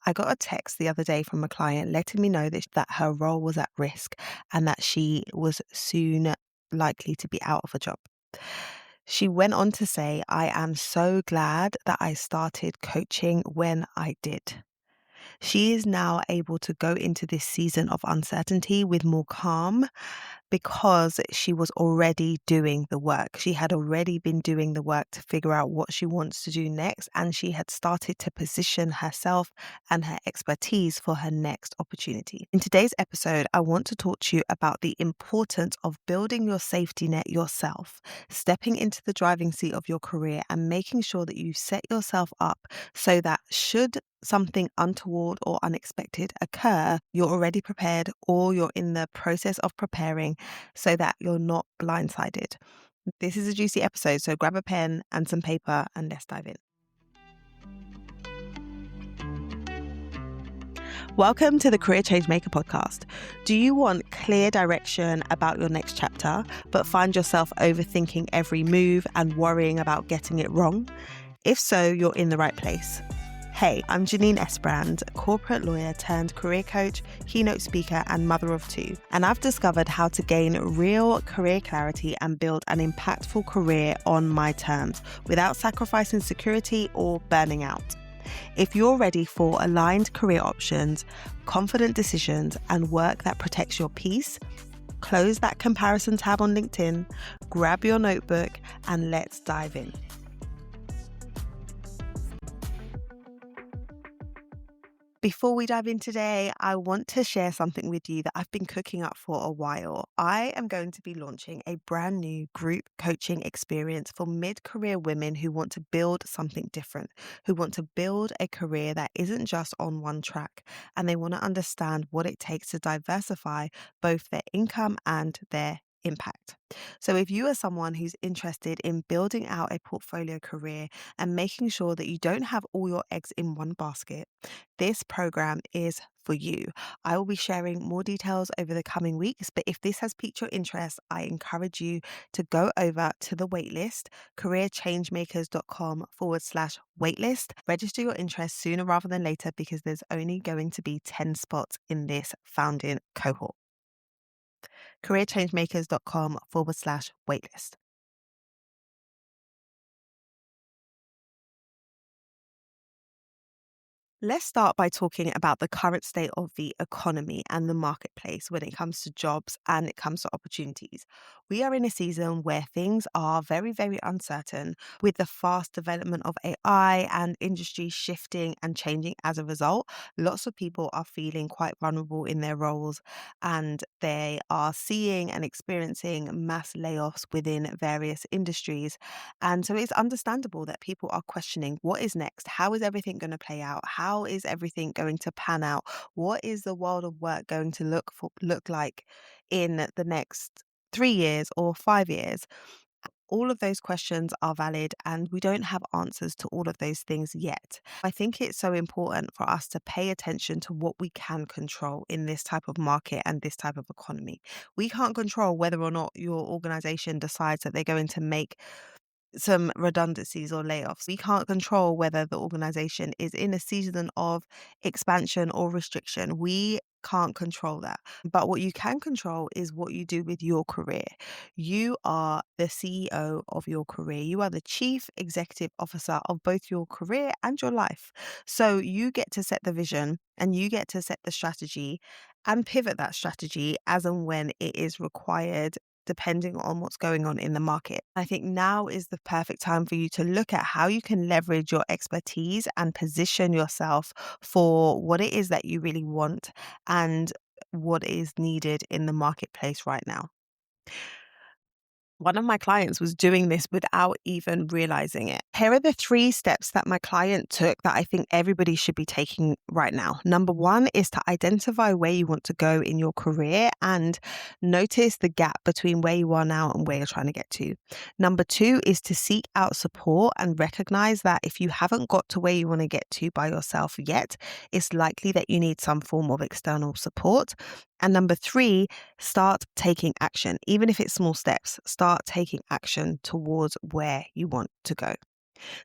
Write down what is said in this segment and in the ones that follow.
I got a text the other day from a client letting me know that her role was at risk and that she was soon likely to be out of a job. She went on to say, "I am so glad that I started coaching when I did." She is now able to go into this season of uncertainty with more calm because she was already doing the work. She had already been doing the work to figure out what she wants to do next, and she had started to position herself and her expertise for her next opportunity. In today's episode, I want to talk to you about the importance of building your safety net yourself, stepping into the driving seat of your career and making sure that you set yourself up so that should something untoward or unexpected occur, you're already prepared or you're in the process of preparing so that you're not blindsided. This is a juicy episode, so grab a pen and some paper and let's dive in. Welcome to the Career Changemaker podcast. Do you want clear direction about your next chapter, but find yourself overthinking every move and worrying about getting it wrong? If so, you're in the right place. Hey, I'm Janine Esbrand, corporate lawyer turned career coach, keynote speaker, and mother of two. And I've discovered how to gain real career clarity and build an impactful career on my terms without sacrificing security or burning out. If you're ready for aligned career options, confident decisions, and work that protects your peace, close that comparison tab on LinkedIn, grab your notebook, and let's dive in. Before we dive in today, I want to share something with you that I've been cooking up for a while. I am going to be launching a brand new group coaching experience for mid-career women who want to build something different, who want to build a career that isn't just on one track, and they want to understand what it takes to diversify both their income and their impact. So if you are someone who's interested in building out a portfolio career and making sure that you don't have all your eggs in one basket, this program is for you. I will be sharing more details over the coming weeks, but if this has piqued your interest, I encourage you to go over to the waitlist, careerchangemakers.com/waitlist. Register your interest sooner rather than later because there's only going to be 10 spots in this founding cohort. careerchangemakers.com/waitlist. Let's start by talking about the current state of the economy and the marketplace when it comes to jobs and it comes to opportunities. We are in a season where things are very, very uncertain with the fast development of AI and industry shifting and changing as a result. Lots of people are feeling quite vulnerable in their roles and they are seeing and experiencing mass layoffs within various industries. And so it's understandable that people are questioning what is next? How is everything going to play out? How is everything going to pan out? What is the world of work going to look like in the next 3 years or 5 years? All of those questions are valid and we don't have answers to all of those things yet. I think it's so important for us to pay attention to what we can control in this type of market and this type of economy. We can't control whether or not your organization decides that they're going to make some redundancies or layoffs. We can't control whether the organization is in a season of expansion or restriction. We can't control that. But what you can control is what you do with your career. You are the CEO of your career. You are the chief executive officer of both your career and your life. So you get to set the vision and you get to set the strategy and pivot that strategy as and when it is required depending on what's going on in the market. I think now is the perfect time for you to look at how you can leverage your expertise and position yourself for what it is that you really want and what is needed in the marketplace right now. One of my clients was doing this without even realizing it. Here are the 3 steps that my client took that I think everybody should be taking right now. Number 1 is to identify where you want to go in your career and notice the gap between where you are now and where you're trying to get to. Number 2 is to seek out support and recognize that if you haven't got to where you want to get to by yourself yet, it's likely that you need some form of external support. And number 3, start taking action. Even if it's small steps, start taking action towards where you want to go.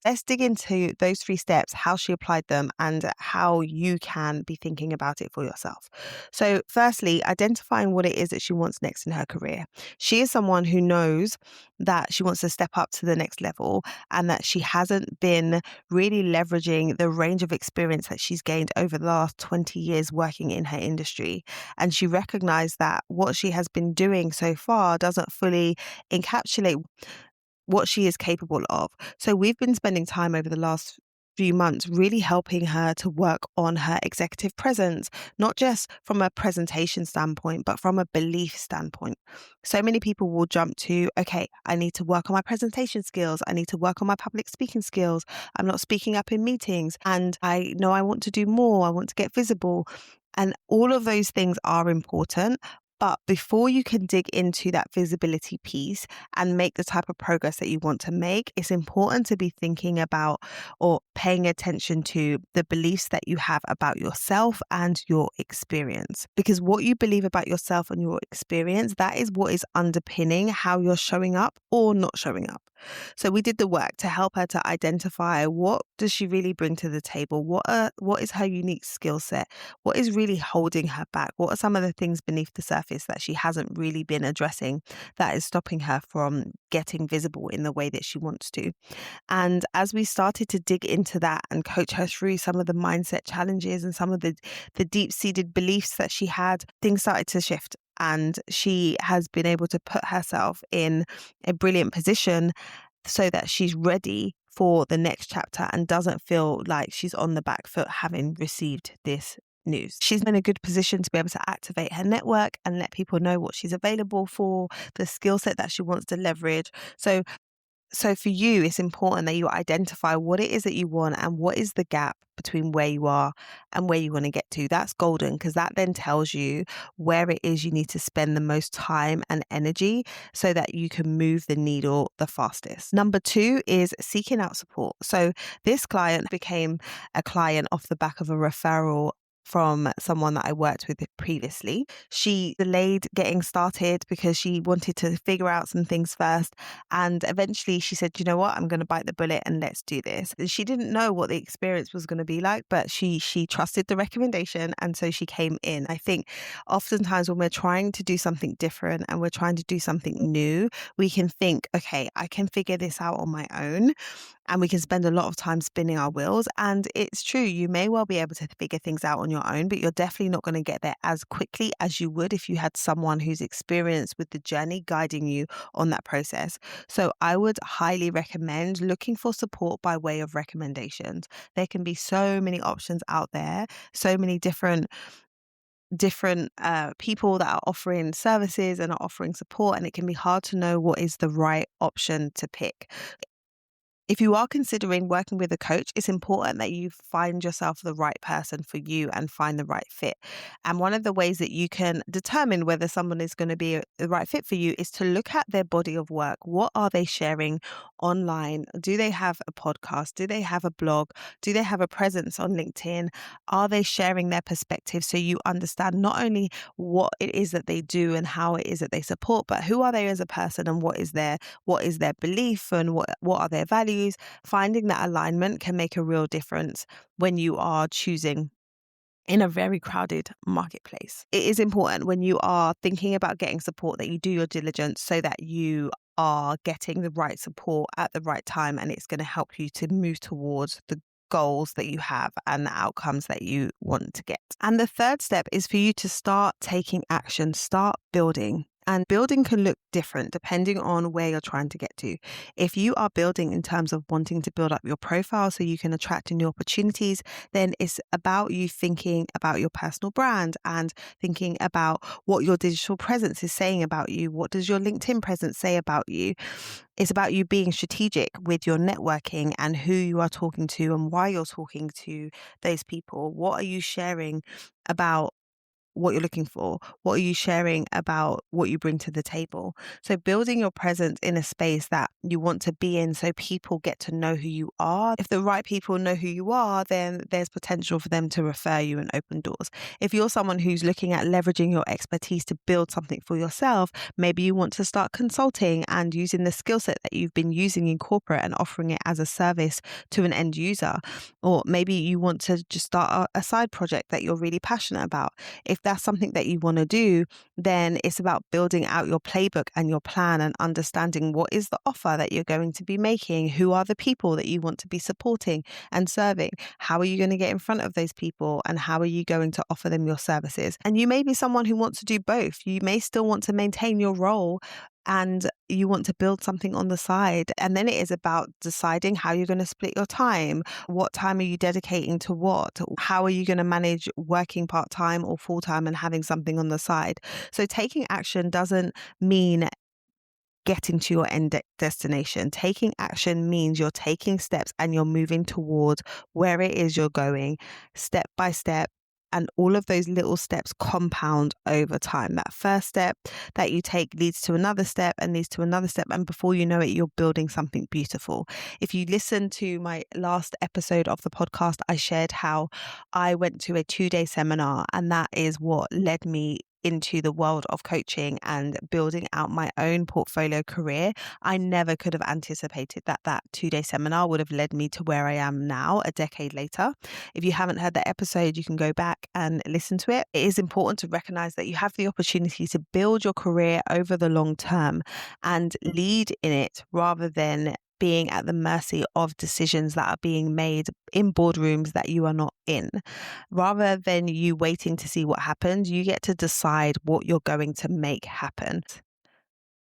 Let's dig into those 3 steps, how she applied them, and how you can be thinking about it for yourself. So, firstly, identifying what it is that she wants next in her career. She is someone who knows that she wants to step up to the next level and that she hasn't been really leveraging the range of experience that she's gained over the last 20 years working in her industry. And she recognized that what she has been doing so far doesn't fully encapsulate what she is capable of. So we've been spending time over the last few months really helping her to work on her executive presence, not just from a presentation standpoint, but from a belief standpoint. So many people will jump to, okay, I need to work on my presentation skills. I need to work on my public speaking skills. I'm not speaking up in meetings and I know I want to do more. I want to get visible. And all of those things are important. But before you can dig into that visibility piece and make the type of progress that you want to make, it's important to be thinking about or paying attention to the beliefs that you have about yourself and your experience. Because what you believe about yourself and your experience, that is what is underpinning how you're showing up or not showing up. So we did the work to help her to identify what does she really bring to the table? What is her unique skill set? What is really holding her back? What are some of the things beneath the surface that she hasn't really been addressing that is stopping her from getting visible in the way that she wants to? And as we started to dig into that and coach her through some of the mindset challenges and some of the deep-seated beliefs that she had, things started to shift. And she has been able to put herself in a brilliant position so that she's ready for the next chapter and doesn't feel like she's on the back foot having received this news. She's in a good position to be able to activate her network and let people know what she's available for, the skill set that she wants to leverage. So for you, it's important that you identify what it is that you want and what is the gap between where you are and where you want to get to. That's golden because that then tells you where it is you need to spend the most time and energy so that you can move the needle the fastest. Number 2 is seeking out support. So this client became a client off the back of a referral from someone that I worked with previously. She delayed getting started because she wanted to figure out some things first. And eventually she said, you know what, I'm going to bite the bullet and let's do this. She didn't know what the experience was going to be like, but she trusted the recommendation. And so she came in. I think oftentimes when we're trying to do something different and we're trying to do something new, we can think, okay, I can figure this out on my own. And we can spend a lot of time spinning our wheels. And it's true, you may well be able to figure things out on your own, but you're definitely not going to get there as quickly as you would if you had someone who's experienced with the journey guiding you on that process. So I would highly recommend looking for support by way of recommendations. There can be so many options out there, so many different people that are offering services and are offering support, and it can be hard to know what is the right option to pick. If you are considering working with a coach, it's important that you find yourself the right person for you and find the right fit. And one of the ways that you can determine whether someone is going to be the right fit for you is to look at their body of work. What are they sharing online? Do they have a podcast? Do they have a blog? Do they have a presence on LinkedIn? Are they sharing their perspective so you understand not only what it is that they do and how it is that they support, but who are they as a person and what is their belief and what are their values? Finding that alignment can make a real difference when you are choosing in a very crowded marketplace. It is important when you are thinking about getting support that you do your diligence so that you are getting the right support at the right time, and it's going to help you to move towards the goals that you have and the outcomes that you want to get. And the third step is for you to start taking action, start building. And building can look different depending on where you're trying to get to. If you are building in terms of wanting to build up your profile so you can attract new opportunities, then it's about you thinking about your personal brand and thinking about what your digital presence is saying about you. What does your LinkedIn presence say about you? It's about you being strategic with your networking and who you are talking to and why you're talking to those people. What are you sharing about what you're looking for? What are you sharing about what you bring to the table? So building your presence in a space that you want to be in so people get to know who you are. If the right people know who you are, then there's potential for them to refer you and open doors. If you're someone who's looking at leveraging your expertise to build something for yourself, maybe you want to start consulting and using the skill set that you've been using in corporate and offering it as a service to an end user. Or maybe you want to just start a side project that you're really passionate about. If that's something that you want to do, then it's about building out your playbook and your plan and understanding what is the offer that you're going to be making, who are the people that you want to be supporting and serving, how are you going to get in front of those people, and how are you going to offer them your services. And you may be someone who wants to do both. You may still want to maintain your role and you want to build something on the side. And then it is about deciding how you're going to split your time. What time are you dedicating to what? How are you going to manage working part-time or full-time and having something on the side? So taking action doesn't mean getting to your end destination. Taking action means you're taking steps and you're moving towards where it is you're going, step by step. And all of those little steps compound over time. That first step that you take leads to another step and leads to another step. And before you know it, you're building something beautiful. If you listen to my last episode of the podcast, I shared how I went to a 2-day seminar, and that is what led me into the world of coaching and building out my own portfolio career. I never could have anticipated that 2-day seminar would have led me to where I am now, a decade later. If you haven't heard that episode, you can go back and listen to it. It is important to recognize that you have the opportunity to build your career over the long term and lead in it rather than being at the mercy of decisions that are being made in boardrooms that you are not in. Rather than you waiting to see what happens, you get to decide what you're going to make happen.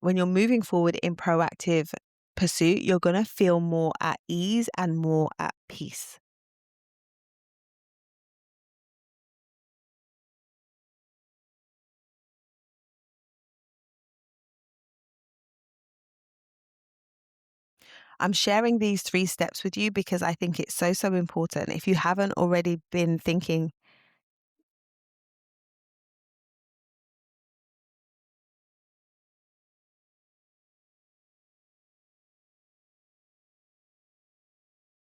When you're moving forward in proactive pursuit, you're going to feel more at ease and more at peace. I'm sharing these 3 steps with you because I think it's so important. If you haven't already been thinking,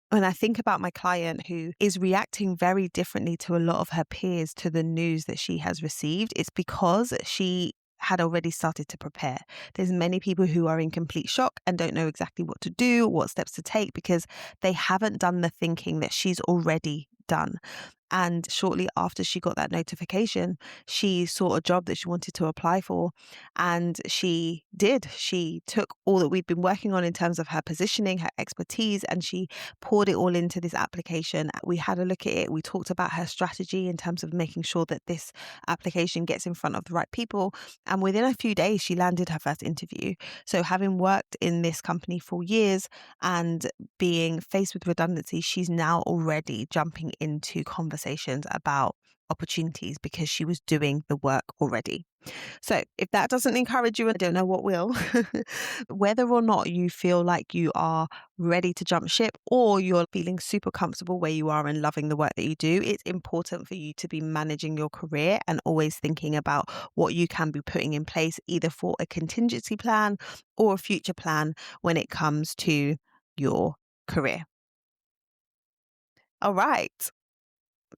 when I think about my client who is reacting very differently to a lot of her peers to the news that she has received, it's because she had already started to prepare. There's many people who are in complete shock and don't know exactly what to do, what steps to take, because they haven't done the thinking that she's already done. And shortly after she got that notification, she saw a job that she wanted to apply for. And she did. She took all that we'd been working on in terms of her positioning, her expertise, and she poured it all into this application. We had a look at it. We talked about her strategy in terms of making sure that this application gets in front of the right people. And within a few days, she landed her first interview. So having worked in this company for years and being faced with redundancy, she's now already jumping into conversations about opportunities because she was doing the work already. So if that doesn't encourage you, I don't know what will. Whether or not you feel like you are ready to jump ship or you're feeling super comfortable where you are and loving the work that you do, it's important for you to be managing your career and always thinking about what you can be putting in place either for a contingency plan or a future plan when it comes to your career. All right.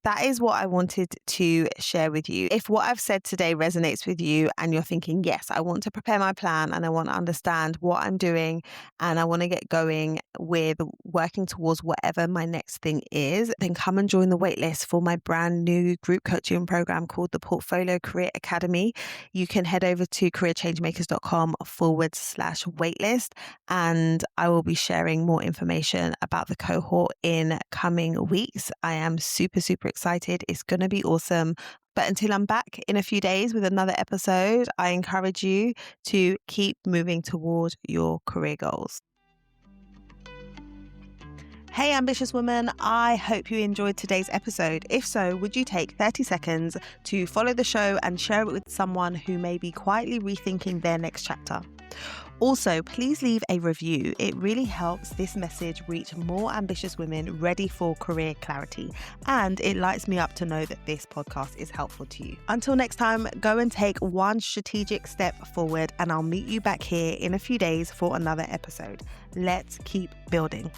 That is what I wanted to share with you. If what I've said today resonates with you and you're thinking, yes, I want to prepare my plan and I want to understand what I'm doing and I want to get going with working towards whatever my next thing is, then come and join the waitlist for my brand new group coaching program called the Portfolio Career Academy. You can head over to careerchangemakers.com/waitlist and I will be sharing more information about the cohort in coming weeks. I am super excited. It's going to be awesome. But until I'm back in a few days with another episode, I encourage you to keep moving toward your career goals. Hey, ambitious woman, I hope you enjoyed today's episode. If so, would you take 30 seconds to follow the show and share it with someone who may be quietly rethinking their next chapter? Also, please leave a review. It really helps this message reach more ambitious women ready for career clarity. And it lights me up to know that this podcast is helpful to you. Until next time, go and take one strategic step forward, and I'll meet you back here in a few days for another episode. Let's keep building.